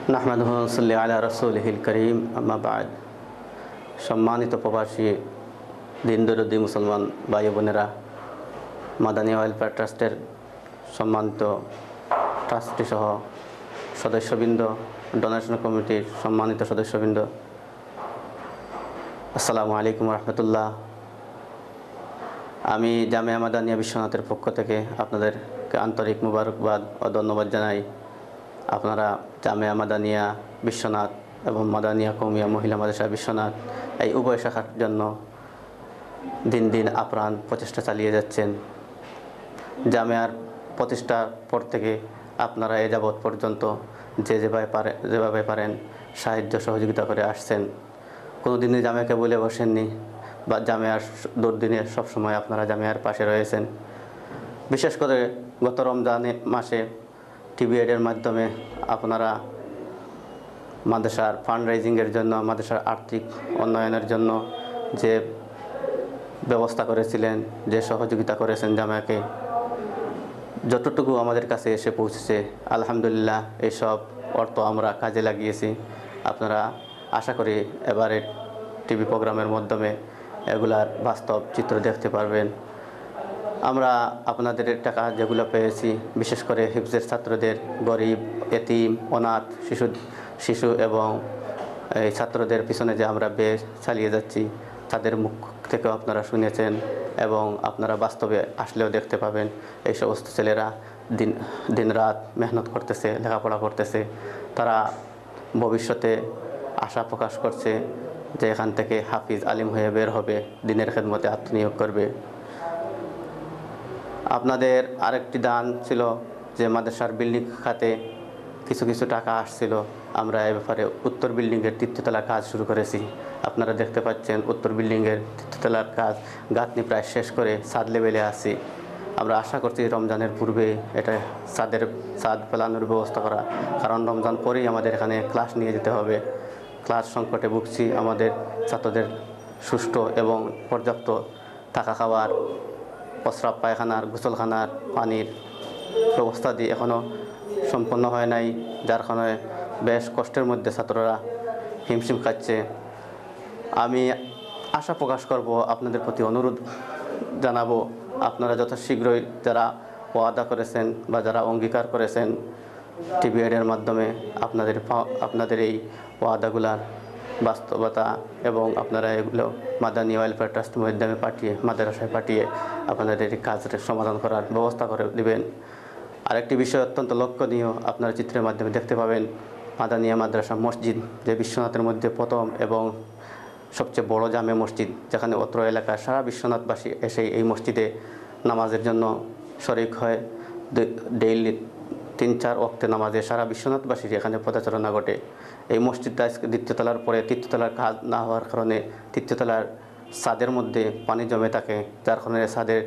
নাহমাদুহু ওয়া নুসাল্লি আলা রাসূলিহিল কারীম আম্মা বা'দ। সম্মানিত প্রবাসী দিনদরদি মুসলমান ভাই বোনেরা, মাদানী ওয়েলফেয়ার ট্রাস্টের সম্মানিত ট্রাস্টি সহ সদস্যবৃন্দ, ডোনেশন কমিটির সম্মানিত সদস্যবৃন্দ, আসসালামু আলাইকুম রহমতুল্লাহ। আমি জামিয়া মাদানিয়া বিশ্বনাথের পক্ষ থেকে আপনাদেরকে আন্তরিক মুবারকবাদ ও ধন্যবাদ জানাই। আপনারা জামিয়া মাদানিয়া বিশ্বনাথ এবং মাদানিয়া কওমিয়া মহিলা মাদ্রাসা বিশ্বনাথ এই উভয় শাখার জন্য দিন দিন আপ্রাণ প্রচেষ্টা চালিয়ে যাচ্ছেন। জামিয়ার প্রতিষ্ঠার পর থেকে আপনারা এ যাবৎ পর্যন্ত যেভাবে পারেন সাহায্য সহযোগিতা করে আসছেন। কোনো দিনই জামিয়াকে বলে বসেননি বা জামিয়ার দুর্দিনে সবসময় আপনারা জামিয়ার পাশে রয়েছেন। বিশেষ করে গত রমজানের মাসে টিভি এডের মাধ্যমে আপনারা মাদ্রাসার ফান্ড রাইজিংয়ের জন্য, মাদ্রাসার আর্থিক উন্নয়নের জন্য যে ব্যবস্থা করেছিলেন, যে সহযোগিতা করেছেন জামিয়াকে, যতটুকু আমাদের কাছে এসে পৌঁছেছে আলহামদুলিল্লাহ এইসব অর্থ আমরা কাজে লাগিয়েছি। আপনারা আশা করি এবারে টিভি প্রোগ্রামের মাধ্যমে এগুলার বাস্তব চিত্র দেখতে পারবেন। আমরা আপনাদের টাকা যেগুলো পেয়েছি, বিশেষ করে হিফজের ছাত্রদের, গরিব, এতিম, অনাথ শিশু এবং এই ছাত্রদের পিছনে যে আমরা বেশ চালিয়ে যাচ্ছি, তাদের মুখ থেকেও আপনারা শুনেছেন এবং আপনারা বাস্তবে আসলেও দেখতে পাবেন। এই সমস্ত ছেলেরা দিন রাত মেহনত করতেছে, লেখাপড়া করতেছে। তারা ভবিষ্যতে আশা প্রকাশ করছে যে এখান থেকে হাফিজ আলিম হয়ে বের হবে, দিনের খেদমতে আত্মনিয়োগ করবে। আপনাদের আরেকটি দান ছিল যে মাদ্রাসার বিল্ডিং খাতে কিছু টাকা আসছিল। আমরা এ ব্যাপারে উত্তর বিল্ডিংয়ের তৃতীয়তলার কাজ শুরু করেছি। আপনারা দেখতে পাচ্ছেন উত্তর বিল্ডিংয়ের তৃতীয়তলার কাজ গাঁথনি প্রায় শেষ করে ছাদ লেভেলে আছি। আমরা আশা করছি রমজানের পূর্বে এটা ছাদ ফেলানোর ব্যবস্থা করা, কারণ রমজান পরেই আমাদের এখানে ক্লাস নিয়ে যেতে হবে। ক্লাস সংকটে ভুগছি। আমাদের ছাত্রদের সুষ্ঠু এবং পর্যাপ্ত থাকা খাওয়ার, প্রস্রাব পায়খানার, গোসলখানার পানির ব্যবস্থা দিয়ে এখনও সম্পন্ন হয় নাই, যার কারণে বেশ কষ্টের মধ্যে ছাত্ররা হিমশিম খাচ্ছে। আমি আশা প্রকাশ করব, আপনাদের প্রতি অনুরোধ জানাবো, আপনারা যত শীঘ্রই যারা ওয়াদা করেছেন বা যারা অঙ্গীকার করেছেন টিভি এডের মাধ্যমে আপনাদের এই ওয়াদাগুলার বাস্তবতা এবং আপনারা এগুলো মাদানী ওয়েলফেয়ার ট্রাস্টের মাধ্যমে মাদ্রাসায় পাঠিয়ে আপনাদের এই কাজের সমাধান করার ব্যবস্থা করে দেবেন। আরেকটি বিষয় অত্যন্ত লক্ষণীয়, আপনারা চিত্রের মাধ্যমে দেখতে পাবেন মাদানিয়া মাদ্রাসা মসজিদ, যে বিশ্বনাথের মধ্যে প্রথম এবং সবচেয়ে বড় জামে মসজিদ, যেখানে অত্র এলাকার সারা বিশ্বনাথবাসী এসে এই মসজিদে নামাজের জন্য শরিক হয়। ডেইলি 3-4 ওয়াক্তে নামাজে সারা বিশ্বনাথবাসীর এখানে পদচারণা ঘটে। এই মসজিদটা দ্বিতীয়তলার পরে তৃতীয়তলার কাজ না হওয়ার কারণে তৃতীয়তলার ছাদের মধ্যে পানি জমে থাকে, যার কারণে ছাদের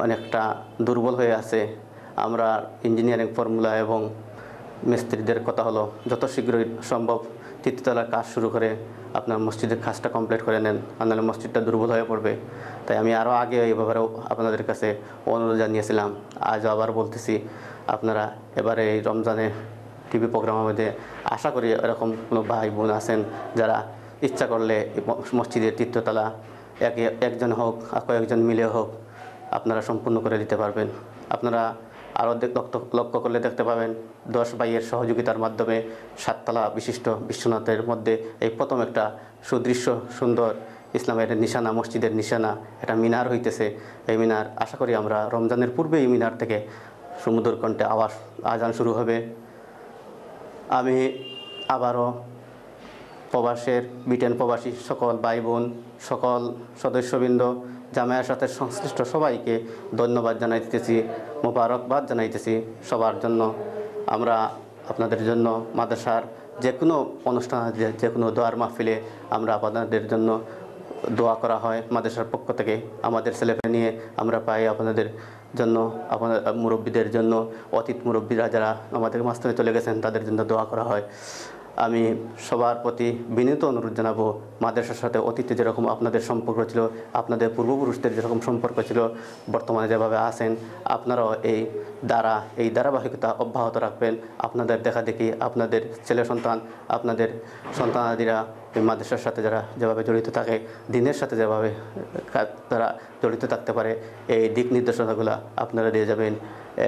অনেকটা দুর্বল হয়ে আছে। আমরা ইঞ্জিনিয়ারিং ফর্মুলা এবং মিস্ত্রিদের কথা হলো যত শীঘ্রই সম্ভব তৃতীয়তলার কাজ শুরু করে আপনার মসজিদের কাজটা কমপ্লিট করে নেন, নাহলে মসজিদটা দুর্বল হয়ে পড়বে। তাই আমি আরও আগে এই ব্যাপারেও আপনাদের কাছে অনুরোধ জানিয়েছিলাম, আজও আবার বলতেছি, আপনারা এবারে এই রমজানে টিভি প্রোগ্রামের মধ্যে আশা করি এরকম কোনো ভাই বোন আছেন যারা ইচ্ছা করলে মসজিদের তৃতীয়তলা একজন হোক আর কয়েকজন মিলে হোক আপনারা সম্পূর্ণ করে দিতে পারবেন। আপনারা আরও লক্ষ্য করলে দেখতে পাবেন 10 ভাইয়ের সহযোগিতার মাধ্যমে 7 তলা বিশিষ্ট বিশ্বনাথের মধ্যে এই প্রথম একটা সুদৃশ্য সুন্দর ইসলামের নিশানা, মসজিদের নিশানা, এটা মিনার হইতেছে। এই মিনার আশা করি আমরা রমজানের পূর্বে এই মিনার থেকে সমুদ্র কণ্ঠে আজান শুরু হবে। আমি আবারও ব্রিটেন প্রবাসী সকল ভাই বোন, সকল সদস্যবৃন্দ, জামিয়ার সাথে সংশ্লিষ্ট সবাইকে ধন্যবাদ জানাইতেছি, মোবারকবাদ জানাইতেছি সবার জন্য। আমরা আপনাদের জন্য মাদ্রাসার যে কোনো অনুষ্ঠান, যে কোনো দোয়ার মাহফিলে আমরা আপনাদের জন্য দোয়া করা হয় মাদ্রাসার পক্ষ থেকে। আমাদের ছেলেপেলে নিয়ে আমরা পাই আপনাদের জন্য, আপনাদের মুরব্বীদের জন্য, অতীত মুরব্বীরা যারা আমাদের মাঝখানে চলে গেছেন তাদের জন্য দোয়া করা হয়। আমি সবার প্রতি বিনীত অনুরোধ জানাবো, মাদ্রাসার সাথে অতীতে যেরকম আপনাদের সম্পর্ক ছিল, আপনাদের পূর্বপুরুষদের যেরকম সম্পর্ক ছিল, বর্তমানে যেভাবে আছেন আপনারাও এই ধারাবাহিকতা অব্যাহত রাখবেন। আপনাদের দেখা দেখি আপনাদের ছেলে সন্তান, আপনাদের সন্তানাদিরা এই মাদ্রাসার সাথে যেভাবে জড়িত থাকে, দিনের সাথে যেভাবে তারা জড়িত থাকতে পারে, এই দিক নির্দেশনাগুলো আপনারা দিয়ে যাবেন,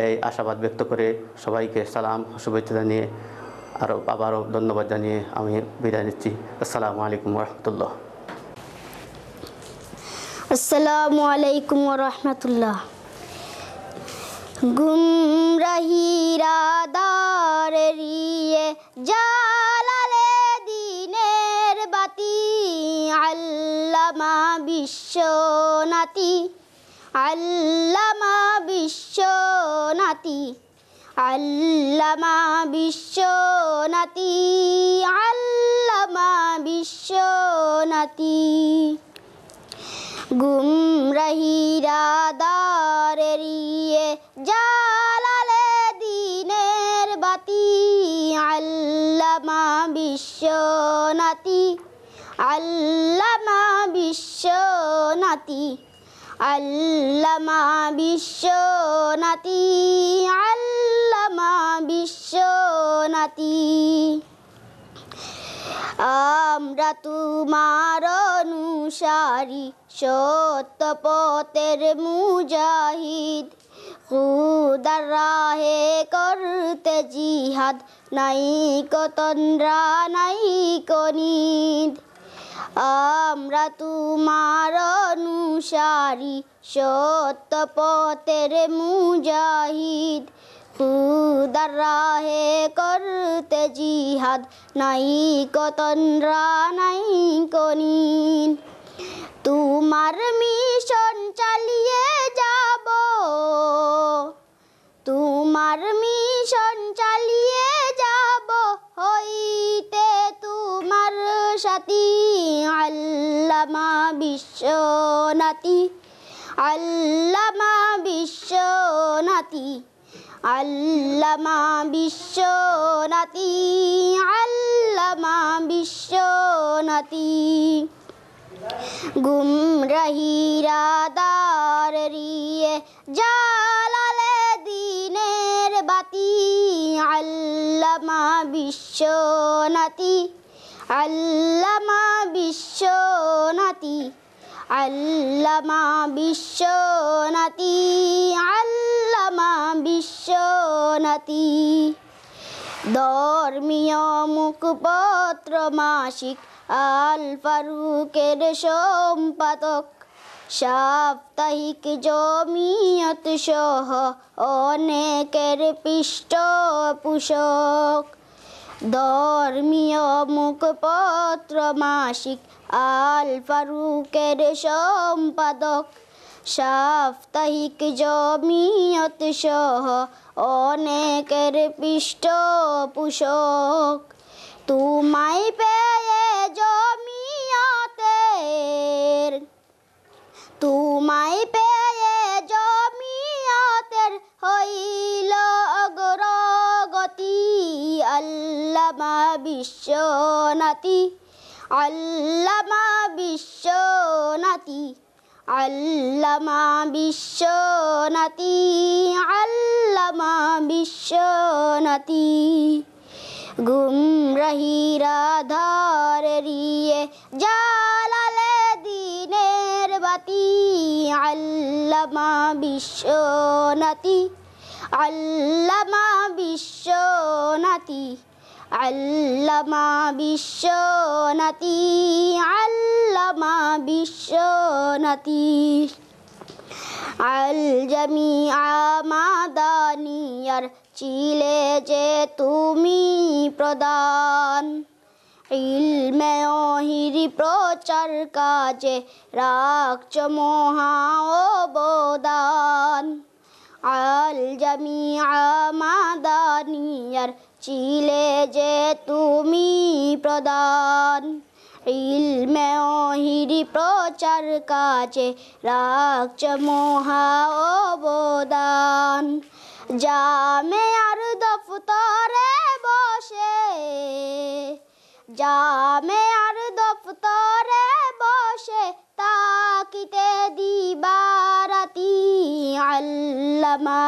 এই আশাবাদ ব্যক্ত করে সবাইকে সালাম শুভেচ্ছা জানিয়ে আবারও ধন্যবাদ জানিয়ে আমি বিদায় নিচ্ছি। আসসালামু আলাইকুম রহমতুল্লাহ। আসসালামু আলাইকুম রহমতুল্লাহ। গুমরাহিরা দারিয়ে জালালে দিনের বাতি, আল্লামা বিশ্বনাতি, আল্লামা বিশ্বনাতি, আল্লামা বিশ্বনাতি, আল্লামা বিশ্বনাতি। গুমরাহিরা দারিয়ে জালালে দিনের বাতি, আল্লামা বিশ্বনাতি, আল্লামা বিশ্বনাতি, আল্লামা বিশ্বনাতি, আল্লামা বিশ্বনাতি। আমরা তোমার অনুসারী, সত্য পথের মুজাহিদ, খুদার রাহে করতে জিহাদ, নাই কতন্দ্রা নাই কনিদ। আমরা তোমার অনুসারী, সত্য পথের মুজাহিদ, খুদার রাহে করতে জিহাদ, নাই কতন্দ্রা নাই কনিদ। তোমার মিশন চালিয়ে যাব, তোমার মিশন চালিয়ে যাব, হইতে তোমার সাথী, আল্লামা বিশ্বনাতি, আল্লামা বিশ্বনাতি, আল্লামা বিশ্বনাতি, আল্লামা বিশ্বনাতি। গুমরাহিরা দারিয়ে জালালে দিনের বাতি, আল্লামা বিশ্বনাতি, আল্লামা বিশ্বনাতি, আল্লামা বিশ্বনাতি, আল্লামা বিশ্বনাতি। ধর্মীয় মুখপত্র মাসিক আল ফারুকের সম্পাদক, সাপ্তাহিক জমিয়ত সহ অনেকের পৃষ্ঠপোষক। ধর্মীয় মুখপত্র মাসিক আল ফারুকের সম্পাদক, সাপ্তাহিক জমিয়ত সহ অনেকের পৃষ্ঠপোষক। তোমায় পেয়ে জমিয়তের, তোমায় পেয়ে জমিয়তের হইল অগ্রগতি, আল্লামা বিশ্বনাতি, আল্লামা বিশ্বনাতি, আল্লামা বিশ্বনাতি, আল্লামা বিশ্বনাতি। গুমরাহিরা দারিয়ে জালালে দিনের বাতি, আল্লামা বিশ্বনাতি, আল্লামা বিশ্বনাতি, আল্লামা বিশ্বনাতি, আল্লামা বিশ্বনাতি। আল জামিআ মাদানিয়ার ছিলে যে তুমি প্রধান, ইলমে ওহির প্রচার কাজে রাখছ মহা অবদান। আল জামিআ মাদানিয়ার ছিলে যে তুমি প্রধান, ইলমে ওহির প্রচার কাজে রাখছ মহা অবদান। জামিআর দফতরে বসে জামেআর দফতরে বসে তাকিতে দিবারাতি আল্লামা